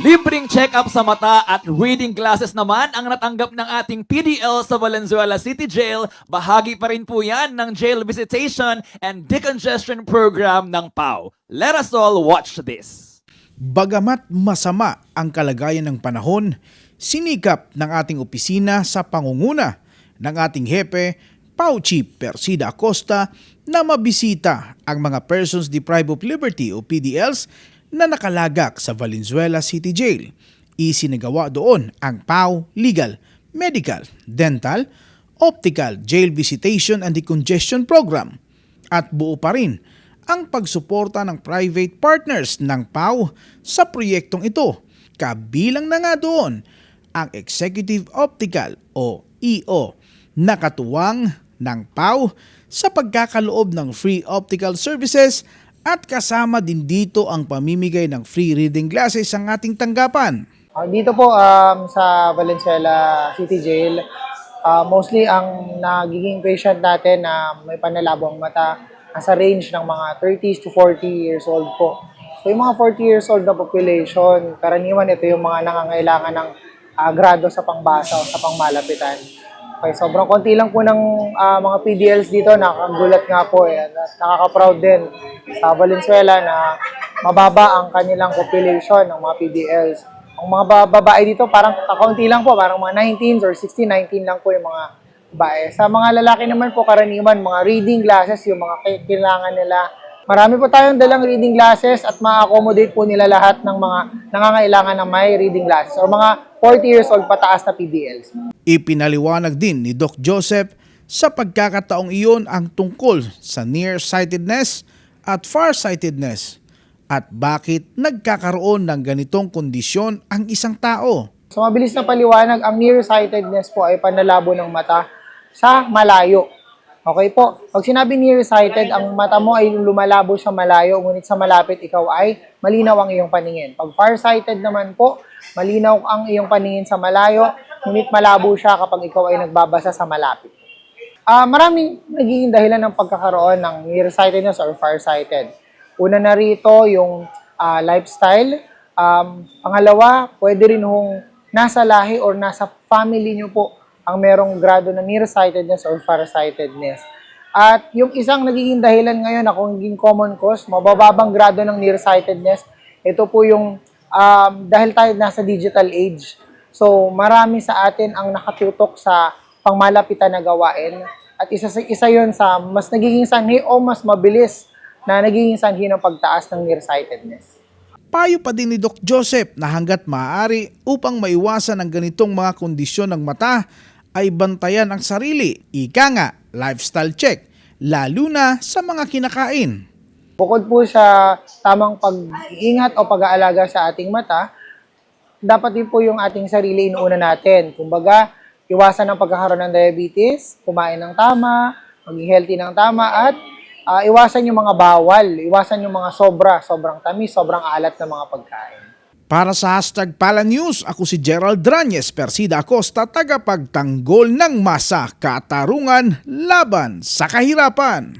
Libreng check-up sa mata at reading glasses naman ang natanggap ng ating PDL sa Valenzuela City Jail. Bahagi pa rin po yan ng Jail Visitation and Decongestion Program ng PAO. Let us all watch this. Bagamat masama ang kalagayan ng panahon, sinikap ng ating opisina sa pangunguna ng ating hepe, PAO Chief Persida Acosta, na mabisita ang mga Persons Deprived of Liberty o PDLs na nakalagak sa Valenzuela City Jail. Isinagawa doon ang PAO Legal, Medical, Dental, Optical Jail Visitation and Decongestion Program. At buo pa rin ang pagsuporta ng private partners ng PAO sa proyektong ito. Kabilang na nga doon ang Executive Optical o EO na katuwang ng PAO sa pagkakaloob ng free optical services at kasama din dito ang pamimigay ng free reading glasses ang ating tanggapan. Dito po sa Valenzuela City Jail, mostly ang nagiging patient natin na may panlalabo ang mata nasa range ng mga 30s to 40 years old po. So yung mga 40 years old na population, karaniwan ito yung mga nangangailangan ng grado sa pangbasa o sa pangmalapitan. Okay, sobrang konti lang po ng mga PDLs dito, nakakagulat nga po nakaka-proud din sa Valenzuela na mababa ang kanilang population ng mga PDLs. Ang mga babae dito parang kakaunti lang po, parang mga 19 or 16, 19 lang po yung mga babae. Sa mga lalaki naman po karaniwan, mga reading glasses, yung mga kailangan nila. Marami po tayong dalang reading glasses at ma-accommodate po nila lahat ng mga nangangailangan ng may reading glasses o mga 40 years old pataas na PDLs. Ipinaliwanag din ni Doc Joseph sa pagkakataong iyon ang tungkol sa nearsightedness at farsightedness at bakit nagkakaroon ng ganitong kondisyon ang isang tao. So mabilis na paliwanag, ang nearsightedness po ay panlalabo ng mata sa malayo. Okay po, pag sinabi nearsighted, ang mata mo ay lumalabo sa malayo, ngunit sa malapit ikaw ay malinaw ang iyong paningin. Pag farsighted naman po, malinaw ang iyong paningin sa malayo, ngunit malabo siya kapag ikaw ay nagbabasa sa malapit. Maraming nagiging dahilan ng pagkakaroon ng nearsightedness or farsighted. Una na rito yung lifestyle. Pangalawa, pwede rin hong nasa lahi or nasa family nyo po ang merong grado ng nearsightedness or farsightedness. At yung isang nagiging dahilan ngayon na kung naging common cause, mabababang grado ng nearsightedness, ito po yung dahil tayo nasa digital age. So marami sa atin ang nakatutok sa pangmalapitan na gawain at isa yun sa mas nagiging sanhi o mas mabilis na nagiging sanhi ng pagtaas ng nearsightedness. Payo pa din ni Doc Joseph na hanggat maaari upang maiwasan ang ganitong mga kondisyon ng mata ay bantayan ang sarili, ika nga, lifestyle check, lalo na sa mga kinakain. Bukod po sa tamang pag-iingat o pag-aalaga sa ating mata, dapat din po yung ating sarili inuuna natin. Kumbaga, iwasan ang pagkakaroon ng diabetes, kumain ng tama, maging healthy ng tama, at iwasan yung mga bawal, iwasan yung mga sobrang tamis, sobrang alat na mga pagkain. Para sa #PalaNews, ako si Gerald Dranyes Persida Acosta, tagapagtanggol ng masa katarungan laban sa kahirapan.